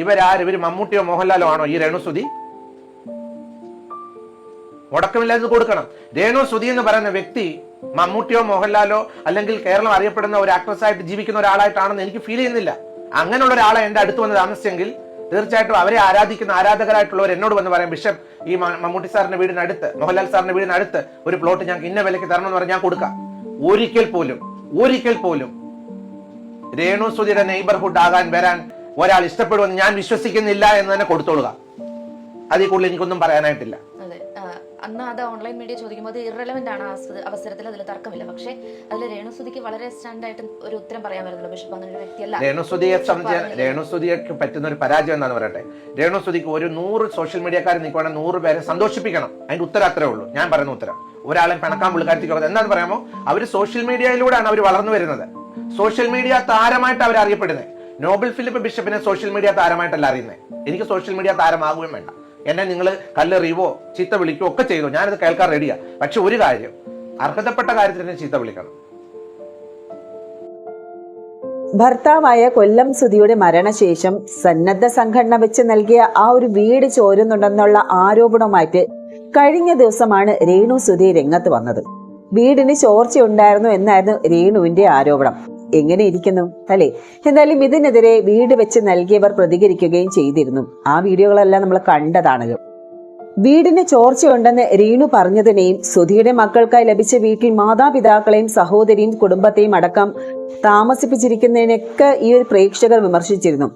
ഇവര് മമ്മൂട്ടിയോ മോഹൻലാലോ ആണോ ഈ രേണുസുതി? മുടക്കമില്ലാതെ കൊടുക്കണം. രേണുസുതി എന്ന് പറയുന്ന വ്യക്തി മമ്മൂട്ടിയോ മോഹൻലാലോ അല്ലെങ്കിൽ കേരളം അറിയപ്പെടുന്ന ഒരു ആക്ട്രസ് ആയിട്ട് ജീവിക്കുന്ന ഒരാളായിട്ടാണെന്ന് എനിക്ക് ഫീൽ ചെയ്യുന്നില്ല. അങ്ങനെയുള്ള ഒരാളെ എന്റെ അടുത്ത് വന്ന് താമസിച്ചെങ്കിൽ തീർച്ചയായിട്ടും അവരെ ആരാധിക്കുന്ന ആരാധകരായിട്ടുള്ളവർ എന്നോട് വന്ന് പറയാം, ബിഷപ്പ് ഈ മമ്മൂട്ടി സാറിന്റെ വീടിനടുത്ത്, മോഹൻലാൽ സാറിന്റെ വീടിനടുത്ത് ഒരു പ്ലോട്ട് ഞങ്ങൾക്ക് ഇന്ന വിലയ്ക്ക് തരണമെന്ന് പറഞ്ഞാൽ ഞാൻ കൊടുക്കാം. ഒരിക്കൽ പോലും രേണുസുതിയുടെ നെയ്ബർഹുഡ് ആകാൻ വരാൻ ഒരാൾ ഇഷ്ടപ്പെടുമെന്ന് ഞാൻ വിശ്വസിക്കുന്നില്ല എന്ന് തന്നെ കൊടുത്തോളുക. അതിൽ കൂടുതൽ എനിക്കൊന്നും പറയാനായിട്ടില്ല. അന്ന് അത് ഓൺലൈൻ മീഡിയ ചോദിക്കുമ്പോൾ അത് ഇറലവന്റ് ആണ്. അവസരത്തിൽ അതിൽ തർക്കമില്ല. പക്ഷേ അതിൽ രേണുസുതിക്ക് വളരെ സ്റ്റാൻഡായിട്ട് ഒരു ഉത്തരം പറയാൻ പറ്റുന്നില്ല. ബിഷപ്പ് അങ്ങനെ ഒരു വ്യക്തിയല്ല. രേണുസുതിക്ക് പറ്റുന്ന ഒരു പരാജയം എന്താന്ന് പറയട്ടെ, രേണുസുതിക്ക് ഒരു 100 സോഷ്യൽ മീഡിയക്കാർ നിൽക്കുവാണെങ്കിൽ 100 പേരെ സന്തോഷിപ്പിക്കണം. അതിന്റെ ഉത്തരം അത്രേ ഉള്ളൂ. ഞാൻ പറയുന്ന ഉത്തരം ഒരാളെ പിണക്കാൻ പുള്ളിക്കാരത്തിക്ക് എന്താന്ന് പറയാമോ, അവര് സോഷ്യൽ മീഡിയയിലൂടെയാണ് അവർ വളർന്നു വരുന്നത്. സോഷ്യൽ മീഡിയ താരമായിട്ട് അവർ അറിയപ്പെടുന്നത്. നോബൽ ഫിലിപ്പ് ബിഷപ്പിനെ സോഷ്യൽ മീഡിയ താരമായിട്ടല്ല അറിയുന്നത്. എനിക്ക് സോഷ്യൽ മീഡിയ താരമാകുകയും വേണ്ട. എന്നെ നിങ്ങൾ കല്ലെറിയുവോ ചീത്ത വിളിക്കുകയോ ഒക്കെ ചെയ്തോ, ഞാനത് കേൾക്കാൻ റെഡിയാ. പക്ഷെ ഒരു കാര്യം, അർഹതപ്പെട്ട കാര്യത്തിൽ തന്നെ ചീത്ത വിളിക്കണം. ഭർത്താവായ കൊല്ലം സുധിയുടെ മരണശേഷം സന്നദ്ധ സംഘടന വെച്ച് നൽകിയ ആ ഒരു വീട് ചോരുന്നുണ്ടെന്നുള്ള ആരോപണവുമായിട്ട് കഴിഞ്ഞ ദിവസമാണ് രേണു സുധി രംഗത്ത് വന്നത്. വീടിന് ചോർച്ചയുണ്ടായിരുന്നു എന്നായിരുന്നു രേണുവിന്റെ ആരോപണം. എങ്ങനെ ഇരിക്കുന്നു അല്ലേ? എന്തായാലും ഇതിനെതിരെ വീട് വെച്ച് നൽകിയവർ പ്രതികരിക്കുകയും ചെയ്തിരുന്നു. ആ വീഡിയോകളെല്ലാം നമ്മൾ കണ്ടതാണല്ലോ. വീടിന് ചോർച്ചയുണ്ടെന്ന് രേണു പറഞ്ഞതിനെയും സുധിയുടെ മക്കൾക്കായി ലഭിച്ച വീട്ടിൽ മാതാപിതാക്കളെയും സഹോദരിയും കുടുംബത്തെയും അടക്കം താമസിപ്പിച്ചിരിക്കുന്നതിനൊക്കെ ഈ ഒരു പ്രേക്ഷകർ വിമർശിച്ചിരുന്നു.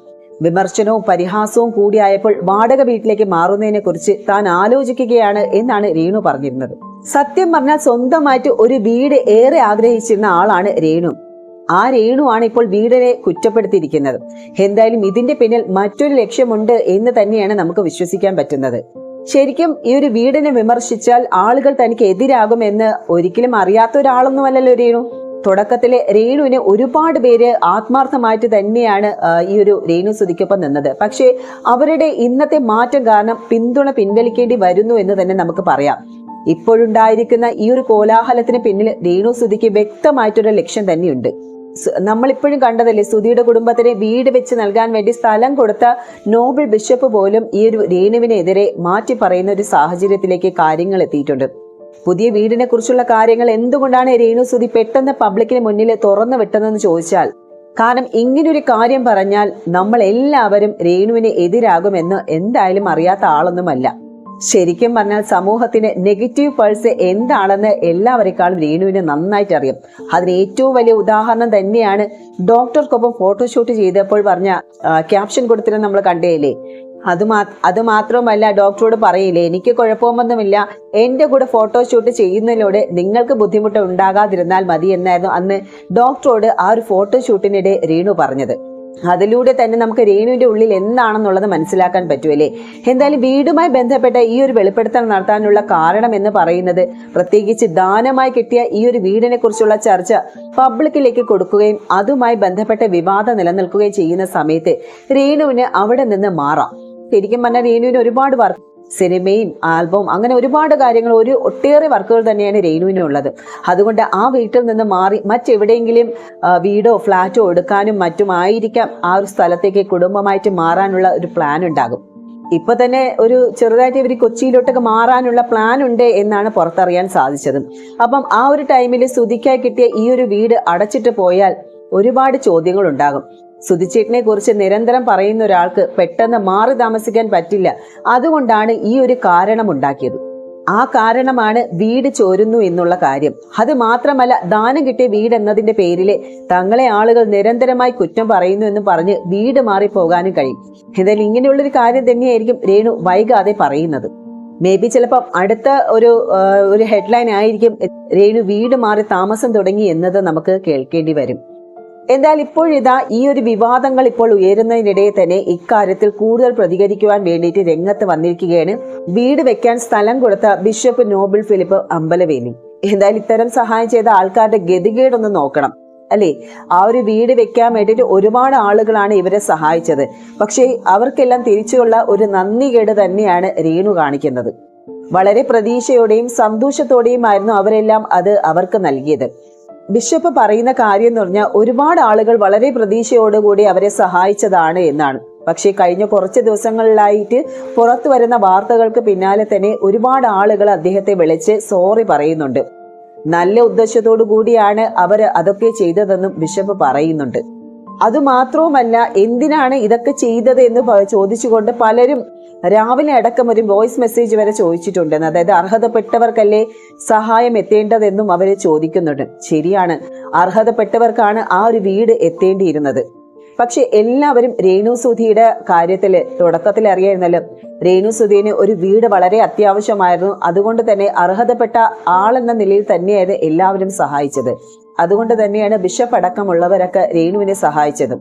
വിമർശനവും പരിഹാസവും കൂടിയായപ്പോൾ വാടക വീട്ടിലേക്ക് മാറുന്നതിനെ കുറിച്ച് താൻ ആലോചിക്കുകയാണ് എന്നാണ് രേണു പറഞ്ഞിരുന്നത്. സത്യം പറഞ്ഞാൽ സ്വന്തമായിട്ട് ഒരു വീട് ഏറെ ആഗ്രഹിച്ചിരുന്ന ആളാണ് രേണു. ആ രേണു ആണ് ഇപ്പോൾ വീടിനെ കുറ്റപ്പെടുത്തിയിരിക്കുന്നത്. എന്തായാലും ഇതിന്റെ പിന്നിൽ മറ്റൊരു ലക്ഷ്യമുണ്ട് എന്ന് തന്നെയാണ് നമുക്ക് വിശ്വസിക്കാൻ പറ്റുന്നത്. ശരിക്കും ഈ ഒരു വീടിനെ വിമർശിച്ചാൽ ആളുകൾ തനിക്ക് എതിരാകുമെന്ന് ഒരിക്കലും അറിയാത്ത ഒരാളൊന്നുമല്ലല്ലോ രേണു. തുടക്കത്തിലെ രേണുവിനെ ഒരുപാട് പേര് ആത്മാർത്ഥമായിട്ട് തന്നെയാണ് ഈ ഒരു രേണു സുധിക്കൊപ്പം നിന്നത്. പക്ഷേ അവരുടെ ഇന്നത്തെ മാറ്റം കാരണം പിന്തുണ പിൻവലിക്കേണ്ടി വരുന്നു എന്ന് തന്നെ നമുക്ക് പറയാം. ഇപ്പോഴുണ്ടായിരിക്കുന്ന ഈ ഒരു കോലാഹലത്തിന് പിന്നിൽ രേണു സുധിക്ക് വ്യക്തമായിട്ടൊരു ലക്ഷ്യം തന്നെയുണ്ട്. നമ്മളിപ്പോഴും കണ്ടതല്ലേ, സുധിയുടെ കുടുംബത്തിന് വീട് വെച്ച് നൽകാൻ വേണ്ടി സ്ഥലം കൊടുത്ത നോബൽ ബിഷപ്പ് പോലും ഈ ഒരു രേണുവിനെതിരെ മാറ്റി പറയുന്ന ഒരു സാഹചര്യത്തിലേക്ക് കാര്യങ്ങൾ എത്തിയിട്ടുണ്ട്. പുതിയ വീടിനെ കുറിച്ചുള്ള കാര്യങ്ങൾ എന്തുകൊണ്ടാണ് രേണു സുധി പെട്ടെന്ന് പബ്ലിക്കിന് മുന്നിൽ തുറന്നു വിട്ടതെന്ന് ചോദിച്ചാൽ, കാരണം ഇങ്ങനൊരു കാര്യം പറഞ്ഞാൽ നമ്മൾ എല്ലാവരും രേണുവിന് എതിരാകുമെന്ന് എന്തായാലും അറിയാത്ത ആളൊന്നുമല്ല. ശരിക്കും പറഞ്ഞാൽ സമൂഹത്തിന് നെഗറ്റീവ് പൾസ് എന്താണെന്ന് എല്ലാവരെക്കാളും രേണുവിന് നന്നായിട്ട് അറിയാം. അതിന് ഏറ്റവും വലിയ ഉദാഹരണം തന്നെയാണ് ഡോക്ടർക്കൊപ്പം ഫോട്ടോഷൂട്ട് ചെയ്തപ്പോൾ പറഞ്ഞ ക്യാപ്ഷൻ കൊടുത്തിരുന്ന നമ്മൾ കണ്ടേയില്ലേ. അത് മാത്രമല്ല, ഡോക്ടറോട് പറയില്ലേ, എനിക്ക് കുഴപ്പമൊന്നുമില്ല, എൻ്റെ കൂടെ ഫോട്ടോഷൂട്ട് ചെയ്യുന്നതിലൂടെ നിങ്ങൾക്ക് ബുദ്ധിമുട്ട് ഉണ്ടാകാതിരുന്നാൽ മതി എന്നായിരുന്നു അന്ന് ഡോക്ടറോട് ആ ഒരു ഫോട്ടോഷൂട്ടിനിടെ രേണു പറഞ്ഞത്. അതിലൂടെ തന്നെ നമുക്ക് രേണുവിന്റെ ഉള്ളിൽ എന്താണെന്നുള്ളത് മനസ്സിലാക്കാൻ പറ്റുമല്ലേ. എന്തായാലും വീടുമായി ബന്ധപ്പെട്ട ഈ ഒരു വെളിപ്പെടുത്തൽ നടത്താനുള്ള കാരണം എന്ന് പറയുന്നത്, പ്രത്യേകിച്ച് ദാനമായി കിട്ടിയ ഈ ഒരു വീടിനെ കുറിച്ചുള്ള ചർച്ച പബ്ലിക്കിലേക്ക് കൊടുക്കുകയും അതുമായി ബന്ധപ്പെട്ട വിവാദം നിലനിൽക്കുകയും ചെയ്യുന്ന സമയത്ത് രേണുവിന് അവിടെ നിന്ന് മാറാം. ശരിക്കും പറഞ്ഞാൽ രേണുവിന് ഒരുപാട് വർക്ക്, സിനിമയും ആൽബവും അങ്ങനെ ഒരുപാട് കാര്യങ്ങൾ, ഒട്ടേറെ വർക്കുകൾ തന്നെയാണ് രേണുവിനുള്ളത്. അതുകൊണ്ട് ആ വീട്ടിൽ നിന്ന് മാറി മറ്റെവിടെയെങ്കിലും വീടോ ഫ്ലാറ്റോ എടുക്കാനും മറ്റുമായിരിക്കാം ആ ഒരു സ്ഥലത്തേക്ക് കുടുംബമായിട്ട് മാറാനുള്ള ഒരു പ്ലാൻ ഉണ്ടാകും. ഇപ്പൊ തന്നെ ഒരു ചെറുതായിട്ട് ഇവർ കൊച്ചിയിലോട്ടൊക്കെ മാറാനുള്ള പ്ലാൻ ഉണ്ട് എന്നാണ് പുറത്തറിയാൻ സാധിച്ചത്. അപ്പം ആ ഒരു ടൈമിൽ സുധിക്കായി കിട്ടിയ ഈ ഒരു വീട് അടച്ചിട്ട് പോയാൽ ഒരുപാട് ചോദ്യങ്ങൾ ഉണ്ടാകും. സുധിച്ചേട്ടനെ കുറിച്ച് നിരന്തരം പറയുന്ന ഒരാൾക്ക് പെട്ടെന്ന് മാറി താമസിക്കാൻ പറ്റില്ല. അതുകൊണ്ടാണ് ഈ ഒരു കാരണം ഉണ്ടാക്കിയത്. ആ കാരണമാണ് വീട് ചോരുന്നു എന്നുള്ള കാര്യം. അത് മാത്രമല്ല, ദാനം കിട്ടിയ വീട് എന്നതിന്റെ പേരിൽ തങ്ങളെ ആളുകൾ നിരന്തരമായി കുറ്റം പറയുന്നു എന്ന് പറഞ്ഞ് വീട് മാറിപ്പോകാനും കഴിയും. എന്തായാലും ഇങ്ങനെയുള്ളൊരു കാര്യം തന്നെയായിരിക്കും രേണു വൈകാതെ പറയുന്നത്. മേ ബി ചിലപ്പം അടുത്ത ഒരു ഹെഡ്ലൈൻ ആയിരിക്കും രേണു വീട് മാറി താമസം തുടങ്ങി എന്നത് നമുക്ക് കേൾക്കേണ്ടി വരും. എന്തായാലും ഇപ്പോഴിതാ ഈ ഒരു വിവാദങ്ങൾ ഇപ്പോൾ ഉയരുന്നതിനിടെ തന്നെ ഇക്കാര്യത്തിൽ കൂടുതൽ പ്രതികരിക്കുവാൻ വേണ്ടിയിട്ട് രംഗത്ത് വന്നിരിക്കുകയാണ് വീട് വെക്കാൻ സ്ഥലം കൊടുത്ത ബിഷപ്പ് നോബൽ ഫിലിപ്പ് അമ്പലവേലി. എന്തായാലും ഇത്തരം സഹായം ചെയ്ത ആൾക്കാരുടെ ഗതികേടൊന്ന് നോക്കണം അല്ലേ. ആ ഒരു വീട് വെക്കാൻ വേണ്ടിയിട്ട് ഒരുപാട് ആളുകളാണ് ഇവരെ സഹായിച്ചത്. പക്ഷേ അവർക്കെല്ലാം തിരിച്ചുള്ള ഒരു നന്ദികേട് തന്നെയാണ് രേണു കാണിക്കുന്നത്. വളരെ പ്രതീക്ഷയോടെയും സന്തോഷത്തോടെയും ആയിരുന്നു അവരെല്ലാം അത് അവർക്ക് നൽകിയത്. ബിഷപ്പ് പറയുന്ന കാര്യം എന്ന് പറഞ്ഞാൽ ഒരുപാട് ആളുകൾ വളരെ പ്രതീക്ഷയോടുകൂടി അവരെ സഹായിച്ചതാണ് എന്നാണ്. പക്ഷേ കഴിഞ്ഞ കുറച്ച് ദിവസങ്ങളിലായിട്ട് പുറത്തു വരുന്ന വാർത്തകൾക്ക് പിന്നാലെ തന്നെ ഒരുപാട് ആളുകൾ അദ്ദേഹത്തെ വിളിച്ച് സോറി പറയുന്നുണ്ട്. നല്ല ഉദ്ദേശത്തോടു കൂടിയാണ് അവർ അതൊക്കെ ചെയ്തതെന്നും ബിഷപ്പ് പറയുന്നുണ്ട്. അതുമാത്രവുമല്ല, എന്തിനാണ് ഇതൊക്കെ ചെയ്തത് എന്ന് ചോദിച്ചുകൊണ്ട് പലരും രാവിലെ അടക്കം ഒരു വോയിസ് മെസ്സേജ് വരെ ചോദിച്ചിട്ടുണ്ടെന്ന്. അതായത് അർഹതപ്പെട്ടവർക്കല്ലേ സഹായം എത്തേണ്ടതെന്നും അവർ ചോദിക്കുന്നുണ്ട്. ശരിയാണ്, അർഹതപ്പെട്ടവർക്കാണ് ആ ഒരു വീട് എത്തേണ്ടിയിരുന്നത്. പക്ഷെ എല്ലാവരും രേണുസുധിയുടെ കാര്യത്തിൽ തുടക്കത്തിൽ അറിയായിരുന്നല്ലോ, രേണുസുധീന് ഒരു വീട് വളരെ അത്യാവശ്യമായിരുന്നു. അതുകൊണ്ട് തന്നെ അർഹതപ്പെട്ട ആളെന്ന നിലയിൽ തന്നെയാണ് എല്ലാവരും സഹായിച്ചത്. അതുകൊണ്ട് തന്നെയാണ് ബിഷപ്പ് അടക്കമുള്ളവരൊക്കെ രേണുവിനെ സഹായിച്ചത്.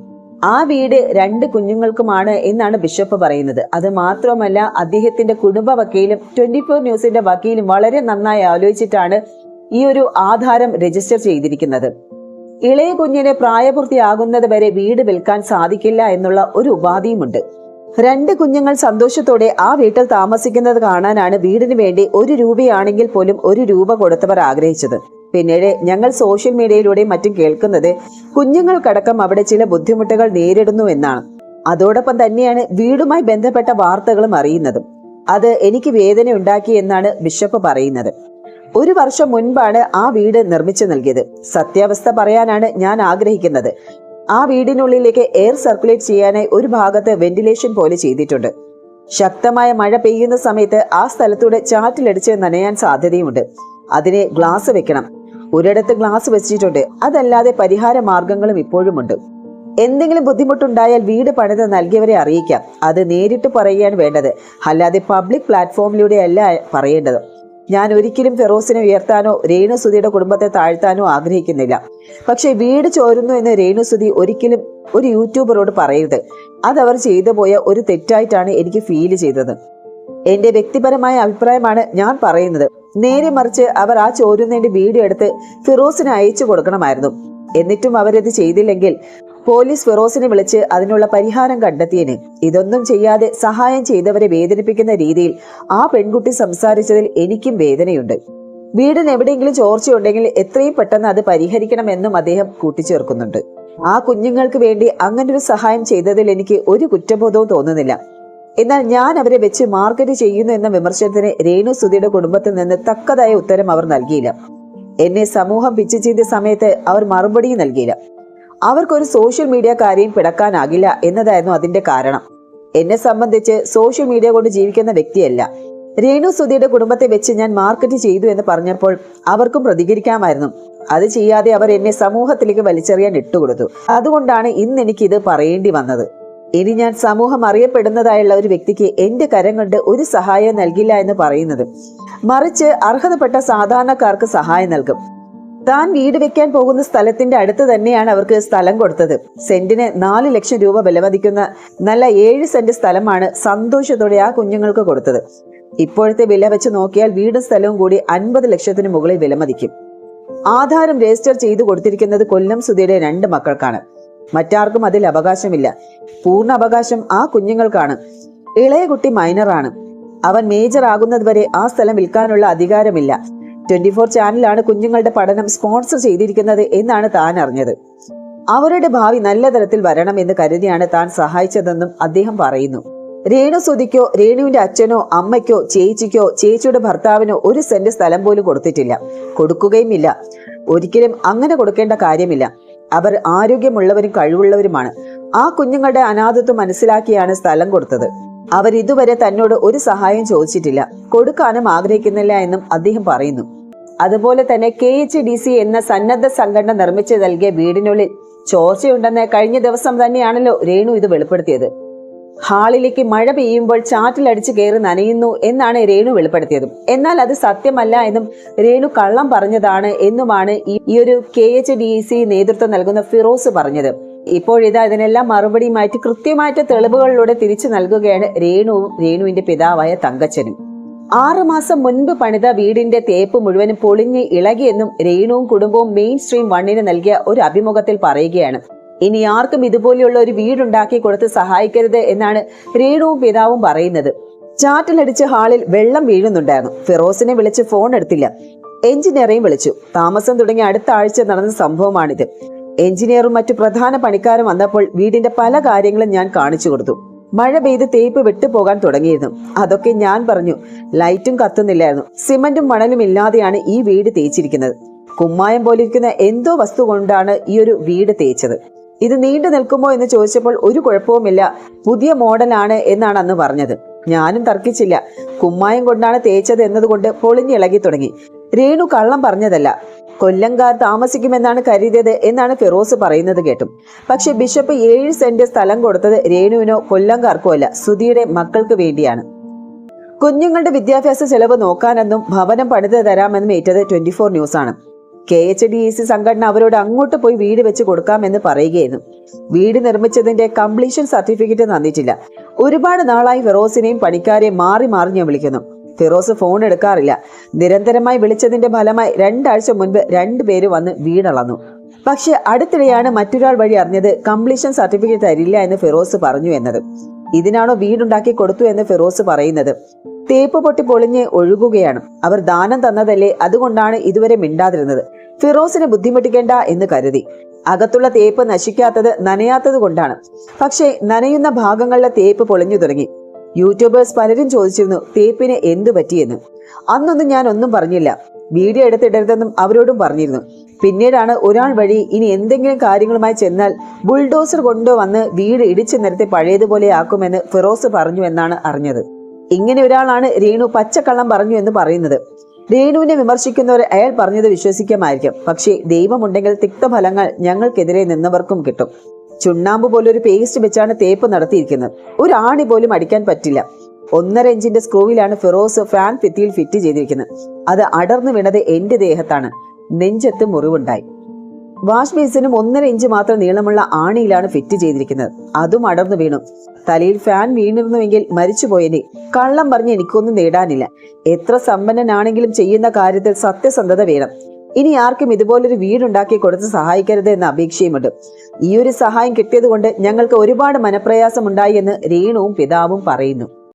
ആ വീട് 2 കുഞ്ഞുങ്ങൾക്കുമാണ് എന്നാണ് ബിഷപ്പ് പറയുന്നത്. അത് മാത്രമല്ല, അദ്ദേഹത്തിന്റെ കുടുംബ വക്കീലും 24 ന്യൂസിന്റെ വക്കീലും വളരെ നന്നായി ആലോചിച്ചിട്ടാണ് ഈ ഒരു ആധാരം രജിസ്റ്റർ ചെയ്തിരിക്കുന്നത്. ഇളയ കുഞ്ഞിന് പ്രായപൂർത്തിയാകുന്നത് വരെ വീട് വിൽക്കാൻ സാധിക്കില്ല എന്നുള്ള ഒരു ഉപാധിയുമുണ്ട്. 2 കുഞ്ഞുങ്ങൾ സന്തോഷത്തോടെ ആ വീട്ടിൽ താമസിക്കുന്നത് കാണാനാണ് വീടിന് വേണ്ടി 1 രൂപയാണെങ്കിൽ പോലും 1 രൂപ കൊടുത്തവർ ആഗ്രഹിച്ചത്. പിന്നീട് ഞങ്ങൾ സോഷ്യൽ മീഡിയയിലൂടെ മറ്റും കേൾക്കുന്നത് കുഞ്ഞുങ്ങൾക്കടക്കം അവിടെ ചില ബുദ്ധിമുട്ടുകൾ നേരിടുന്നു എന്നാണ്. അതോടൊപ്പം തന്നെയാണ് വീടുമായി ബന്ധപ്പെട്ട വാർത്തകളും അറിയുന്നതും. അത് എനിക്ക് വേദന ഉണ്ടാക്കി എന്നാണ് ബിഷപ്പ് പറയുന്നത്. 1 വർഷം മുൻപാണ് ആ വീട് നിർമ്മിച്ചു നൽകിയത്. സത്യാവസ്ഥ പറയാനാണ് ഞാൻ ആഗ്രഹിക്കുന്നത്. ആ വീടിനുള്ളിലേക്ക് എയർ സർക്കുലേറ്റ് ചെയ്യാനായി ഒരു ഭാഗത്ത് വെന്റിലേഷൻ പോലെ ചെയ്തിട്ടുണ്ട്. ശക്തമായ മഴ പെയ്യുന്ന സമയത്ത് ആ സ്ഥലത്തൂടെ ചാറ്റിലടിച്ച് നനയാൻ സാധ്യതയുമുണ്ട്. അതിന് ഗ്ലാസ് വെക്കണം. ഒരിടത്ത് ഗ്ലാസ് വെച്ചിട്ടുണ്ട്. അതല്ലാതെ പരിഹാര മാർഗങ്ങളും ഇപ്പോഴുമുണ്ട്. എന്തെങ്കിലും ബുദ്ധിമുട്ടുണ്ടായാൽ വീട് പണിത് നൽകിയവരെ അറിയിക്കാം. അത് നേരിട്ട് പറയുകയാണ് വേണ്ടത്, അല്ലാതെ പബ്ലിക് പ്ലാറ്റ്ഫോമിലൂടെ അല്ല പറയേണ്ടത്. ഞാൻ ഒരിക്കലും ഫിറോസിനെ ഉയർത്താനോ രേണുസുധിയുടെ കുടുംബത്തെ താഴ്ത്താനോ ആഗ്രഹിക്കുന്നില്ല. പക്ഷെ വീട് ചോരുന്നു എന്ന് രേണുസുധി ഒരിക്കലും ഒരു യൂട്യൂബറോട് പറയരുത്. അതവർ ചെയ്തു പോയ ഒരു തെറ്റായിട്ടാണ് എനിക്ക് ഫീൽ ചെയ്തത്. എന്റെ വ്യക്തിപരമായ അഭിപ്രായമാണ് ഞാൻ പറയുന്നത്. നേരെ മറിച്ച് അവർ ആ ചോരുന്നതിന്റെ വീഡിയോ എടുത്ത് ഫിറോസിന് അയച്ചു കൊടുക്കണമായിരുന്നു. എന്നിട്ടും അവരത് ചെയ്തില്ലെങ്കിൽ പോലീസ് ഫിറോസിനെ വിളിച്ച് അതിനുള്ള പരിഹാരം കണ്ടെത്തിയേനെ. ഇതൊന്നും ചെയ്യാതെ സഹായം ചെയ്തവരെ വേദനിപ്പിക്കുന്ന രീതിയിൽ ആ പെൺകുട്ടി സംസാരിച്ചതിൽ എനിക്കും വേദനയുണ്ട്. വീടിന് എവിടെയെങ്കിലും ചോർച്ചയുണ്ടെങ്കിൽ എത്രയും പെട്ടെന്ന് അത് പരിഹരിക്കണമെന്നും അദ്ദേഹം കൂട്ടിച്ചേർക്കുന്നുണ്ട്. ആ കുഞ്ഞുങ്ങൾക്ക് വേണ്ടി അങ്ങനൊരു സഹായം ചെയ്തതിൽ എനിക്ക് ഒരു കുറ്റബോധവും തോന്നുന്നില്ല. എന്നാൽ ഞാൻ അവരെ വെച്ച് മാർക്കറ്റ് ചെയ്യുന്നു എന്ന വിമർശനത്തിന് രേണുസുധിയുടെ കുടുംബത്തിൽ നിന്ന് തക്കതായ ഉത്തരം അവർ നൽകിയില്ല. എന്നെ സമൂഹം പിച്ച് ചെയ്ത സമയത്ത് അവർ മറുപടിയും നൽകിയില്ല. അവർക്കൊരു സോഷ്യൽ മീഡിയക്കാരെയും പിടക്കാനാകില്ല എന്നതായിരുന്നു അതിന്റെ കാരണം. എന്നെ സംബന്ധിച്ച് സോഷ്യൽ മീഡിയ കൊണ്ട് ജീവിക്കുന്ന വ്യക്തിയല്ല. രേണുസുധിയുടെ കുടുംബത്തെ വെച്ച് ഞാൻ മാർക്കറ്റ് ചെയ്തു എന്ന് പറഞ്ഞപ്പോൾ അവർക്കും പ്രതികരിക്കാമായിരുന്നു. അത് ചെയ്യാതെ അവർ എന്നെ സമൂഹത്തിലേക്ക് വലിച്ചെറിയാൻ ഇട്ടുകൊടുത്തു. അതുകൊണ്ടാണ് ഇന്ന് എനിക്കിത് പറയേണ്ടി വന്നത്. ഇനി ഞാൻ സമൂഹം അറിയപ്പെടുന്നതായുള്ള ഒരു വ്യക്തിക്ക് എന്റെ കരം കൊണ്ട് ഒരു സഹായം നൽകില്ല എന്ന് പറയുന്നത്. മറിച്ച് അർഹതപ്പെട്ട സാധാരണക്കാർക്ക് സഹായം നൽകും. താൻ വീട് വെക്കാൻ പോകുന്ന സ്ഥലത്തിന്റെ അടുത്ത് തന്നെയാണ് അവർക്ക് സ്ഥലം കൊടുത്തത്. സെന്റിന് 4 ലക്ഷം രൂപ വിലമതിക്കുന്ന നല്ല 7 സെന്റ് സ്ഥലമാണ് സന്തോഷത്തോടെ ആ കുഞ്ഞുങ്ങൾക്ക് കൊടുത്തത്. ഇപ്പോഴത്തെ വില വെച്ച് നോക്കിയാൽ വീടും സ്ഥലവും കൂടി 50 ലക്ഷത്തിന് മുകളിൽ വിലമതിക്കും. ആധാരം രജിസ്റ്റർ ചെയ്തു കൊടുത്തിരിക്കുന്നത് കൊല്ലം സുധിയുടെ 2 മക്കൾക്കാണ്. മറ്റാർക്കും അതിൽ അവകാശമില്ല. പൂർണ്ണ അവകാശം ആ കുഞ്ഞുങ്ങൾക്കാണ്. ഇളയ കുട്ടി മൈനറാണ്. അവൻ മേജർ ആകുന്നത് വരെ ആ സ്ഥലം വിൽക്കാനുള്ള അധികാരമില്ല. 24 ചാനലാണ് കുഞ്ഞുങ്ങളുടെ പഠനം സ്പോൺസർ ചെയ്തിരിക്കുന്നത് എന്നാണ് താൻ അറിഞ്ഞത്. അവരുടെ ഭാവി നല്ല തരത്തിൽ വരണം എന്ന് കരുതിയാണ് താൻ സഹായിച്ചതെന്നും അദ്ദേഹം പറയുന്നു. രേണുസുധിക്കോ രേണുവിന്റെ അച്ഛനോ അമ്മയ്ക്കോ ചേച്ചിക്കോ ചേച്ചിയുടെ ഭർത്താവിനോ 1 സെന്റ് സ്ഥലം പോലും കൊടുത്തിട്ടില്ല, കൊടുക്കുകയുമില്ല. ഒരിക്കലും അങ്ങനെ കൊടുക്കേണ്ട കാര്യമില്ല. അവർ ആരോഗ്യമുള്ളവരും കഴിവുള്ളവരുമാണ്. ആ കുഞ്ഞുങ്ങളുടെ അനാഥത്വം മനസ്സിലാക്കിയാണ് സ്ഥലം കൊടുത്തത്. അവർ ഇതുവരെ തന്നോട് ഒരു സഹായം ചോദിച്ചിട്ടില്ല, കൊടുക്കാനും ആഗ്രഹിക്കുന്നില്ല എന്നും അദ്ദേഹം പറയുന്നു. അതുപോലെ തന്നെ KHDC എന്ന സന്നദ്ധ സംഘടന നിർമ്മിച്ചു നൽകിയ വീടിനുള്ളിൽ ചോർച്ചയുണ്ടെന്ന് കഴിഞ്ഞ ദിവസം തന്നെയാണല്ലോ രേണു ഇത് വെളിപ്പെടുത്തിയത്. ഹാളിലേക്ക് മഴ പെയ്യുമ്പോൾ ചാറ്റിലടിച്ച് കയറി നനയുന്നു എന്നാണ് രേണു വെളിപ്പെടുത്തിയത്. എന്നാൽ അത് സത്യമല്ല എന്നും രേണു കള്ളം പറഞ്ഞതാണ് എന്നുമാണ് ഈ ഒരു KHDC നേതൃത്വം നൽകുന്ന ഫിറോസ് പറഞ്ഞത്. ഇപ്പോഴിതാ ഇതിനെല്ലാം മറുപടിയുമായിട്ട് കൃത്യമായിട്ട് തെളിവുകളിലൂടെ തിരിച്ചു നൽകുകയാണ് രേണുവും രേണുവിന്റെ പിതാവായ തങ്കച്ചനും. 6 മാസം മുൻപ് പണിത വീടിന്റെ തേപ്പ് മുഴുവനും പൊളിഞ്ഞ് ഇളകിയെന്നും രേണുവും കുടുംബവും മെയിൻ സ്ട്രീം 1 നൽകിയ ഒരു അഭിമുഖത്തിൽ പറയുകയാണ്. ഇനി ആർക്കും ഇതുപോലെയുള്ള ഒരു വീടുണ്ടാക്കി കൊടുത്ത് സഹായിക്കരുത് എന്നാണ് രേണുവും പിതാവും പറയുന്നത്. ചാറ്റിലടിച്ച് ഹാളിൽ വെള്ളം വീഴുന്നുണ്ടായിരുന്നു. ഫിറോസിനെ വിളിച്ച് ഫോൺ എടുത്തില്ല. എഞ്ചിനീയറെയും വിളിച്ചു. താമസം തുടങ്ങി അടുത്ത ആഴ്ച നടന്ന സംഭവമാണിത്. എഞ്ചിനീയറും മറ്റു പ്രധാന പണിക്കാരും വന്നപ്പോൾ വീടിന്റെ പല കാര്യങ്ങളും ഞാൻ കാണിച്ചു കൊടുത്തു. മഴ പെയ്ത് തേപ്പ് വിട്ടുപോകാൻ തുടങ്ങിയിരുന്നു. അതൊക്കെ ഞാൻ പറഞ്ഞു. ലൈറ്റും കത്തുന്നില്ലായിരുന്നു. സിമന്റും മണലും ഇല്ലാതെയാണ് ഈ വീട് തേച്ചിരിക്കുന്നത്. കുമ്മായം പോലിരിക്കുന്ന എന്തോ വസ്തു കൊണ്ടാണ് ഈ ഒരു വീട് തേച്ചത്. ഇത് നീണ്ടു നിൽക്കുമോ എന്ന് ചോദിച്ചപ്പോൾ ഒരു കുഴപ്പവുമില്ല, പുതിയ മോഡലാണ് എന്നാണ് അന്ന് പറഞ്ഞത്. ഞാനും തർക്കിച്ചില്ല. കുമ്മായം കൊണ്ടാണ് തേച്ചത് എന്നതുകൊണ്ട് പൊളിഞ്ഞിളകി തുടങ്ങി. രേണു കള്ളം പറഞ്ഞതല്ല, കൊല്ലംകാർ താമസിക്കുമെന്നാണ് കരുതിയത് എന്നാണ് ഫിറോസ് പറയുന്നത് കേട്ടു. പക്ഷെ ബിഷപ്പ് 7 സെന്റ് സ്ഥലം കൊടുത്തത് രേണുവിനോ കൊല്ലംകാർക്കോ അല്ല, സുധിയുടെ മക്കൾക്ക് വേണ്ടിയാണ്. കുഞ്ഞുങ്ങളുടെ വിദ്യാഭ്യാസ ചെലവ് നോക്കാനെന്നും ഭവനം പണിത് തരാമെന്നും ഏറ്റത് 24 ന്യൂസാണ്. KHDEC സംഘടന അവരോട് അങ്ങോട്ട് പോയി വീട് വെച്ച് കൊടുക്കാമെന്ന് പറയുകയായിരുന്നു. വീട് നിർമ്മിച്ചതിന്റെ കംപ്ലീഷൻ സർട്ടിഫിക്കറ്റ് തന്നിട്ടില്ല. ഒരുപാട് നാളായി ഫിറോസിനെയും പണിക്കാരെയും മാറി മാറി ഞാൻ വിളിക്കുന്നു. ഫിറോസ് ഫോൺ എടുക്കാറില്ല. നിരന്തരമായി വിളിച്ചതിന്റെ ഫലമായി 2 ആഴ്ച മുൻപ് 2 പേര് വന്ന് വീടളന്നു. പക്ഷെ അടുത്തിടെയാണ് മറ്റൊരാൾ വഴി അറിഞ്ഞത് കംപ്ലീഷൻ സർട്ടിഫിക്കറ്റ് തരില്ല എന്ന് ഫിറോസ് പറഞ്ഞു എന്നത്. ഇതിനാണോ വീടുണ്ടാക്കി കൊടുത്തു എന്ന് ഫിറോസ് പറയുന്നത്. തേപ്പ് പൊട്ടി പൊളിഞ്ഞ് ഒഴുകുകയാണ്. അവർ ദാനം തന്നതല്ലേ, അതുകൊണ്ടാണ് ഇതുവരെ മിണ്ടാതിരുന്നത്. ഫിറോസിനെ ബുദ്ധിമുട്ടിക്കേണ്ട എന്ന് കരുതി. അകത്തുള്ള തേപ്പ് നശിക്കാത്തത് നനയാത്തത് കൊണ്ടാണ്. പക്ഷേ നനയുന്ന ഭാഗങ്ങളിലെ തേപ്പ് പൊളിഞ്ഞു തുടങ്ങി. യൂട്യൂബേഴ്സ് പലരും ചോദിച്ചിരുന്നു തേപ്പിന് എന്തു പറ്റിയെന്ന്. അന്നൊന്നും ഞാൻ ഒന്നും പറഞ്ഞില്ല. വീഡിയോ എടുത്തിടരുതെന്നും അവരോടും പറഞ്ഞിരുന്നു. പിന്നീടാണ് ഒരാൾ വഴി ഇനി എന്തെങ്കിലും കാര്യങ്ങളുമായി ചെന്നാൽ ബുൾഡോസർ കൊണ്ടുവന്ന് വീട് ഇടിച്ചു നിരത്തി പഴയതുപോലെ ആക്കുമെന്ന് ഫിറോസ് പറഞ്ഞു എന്നാണ് അറിഞ്ഞത്. ഇങ്ങനെ ഒരാളാണ് രേണു പച്ചക്കള്ളം പറഞ്ഞു എന്ന് പറയുന്നത്. രേണുവിനെ വിമർശിക്കുന്നവർ അയാൾ പറഞ്ഞത് വിശ്വസിക്കാമായിരിക്കും. പക്ഷേ ദൈവമുണ്ടെങ്കിൽ തിക്തഫലങ്ങൾ ഞങ്ങൾക്കെതിരെ നിന്നവർക്കും കിട്ടും. ചുണ്ണാമ്പ് പോലൊരു പേസ്റ്റ് വെച്ചാണ് തേപ്പ് നടത്തിയിരിക്കുന്നത്. ഒരു ആണി പോലും അടിക്കാൻ പറ്റില്ല. 1.5 ഇഞ്ചിന്റെ സ്ക്രൂവിലാണ് ഫിറോസ് ഫാൻ ഭിത്തിയിൽ ഫിറ്റ് ചെയ്തിരിക്കുന്നത്. അത് അടർന്നു വീണത് എന്റെ ദേഹത്താണ്. നെഞ്ചത്ത് മുറിവുണ്ടായി. വാഷ് ബേസിനും 1.5 ഇഞ്ച് മാത്രം നീളമുള്ള ആണിയിലാണ് ഫിറ്റ് ചെയ്തിരിക്കുന്നത്. അതും അടർന്നു വീണു. തലയിൽ ഫാൻ വീണിരുന്നുവെങ്കിൽ മരിച്ചുപോയനെ. കള്ളം പറഞ്ഞ് എനിക്കൊന്നും നേടാനില്ല. എത്ര സമ്പന്നനാണെങ്കിലും ചെയ്യുന്ന കാര്യത്തിൽ സത്യസന്ധത വേണം. ഇനി ആർക്കും ഇതുപോലൊരു വീടുണ്ടാക്കി കൊടുത്ത് സഹായിക്കരുത് എന്ന അപേക്ഷയുമുണ്ട്. ഈ ഒരു സഹായം കിട്ടിയത് കൊണ്ട് ഞങ്ങൾക്ക് ഒരുപാട് മനപ്രയാസമുണ്ടായി എന്ന് രേണുവും പിതാവും പറയുന്നു.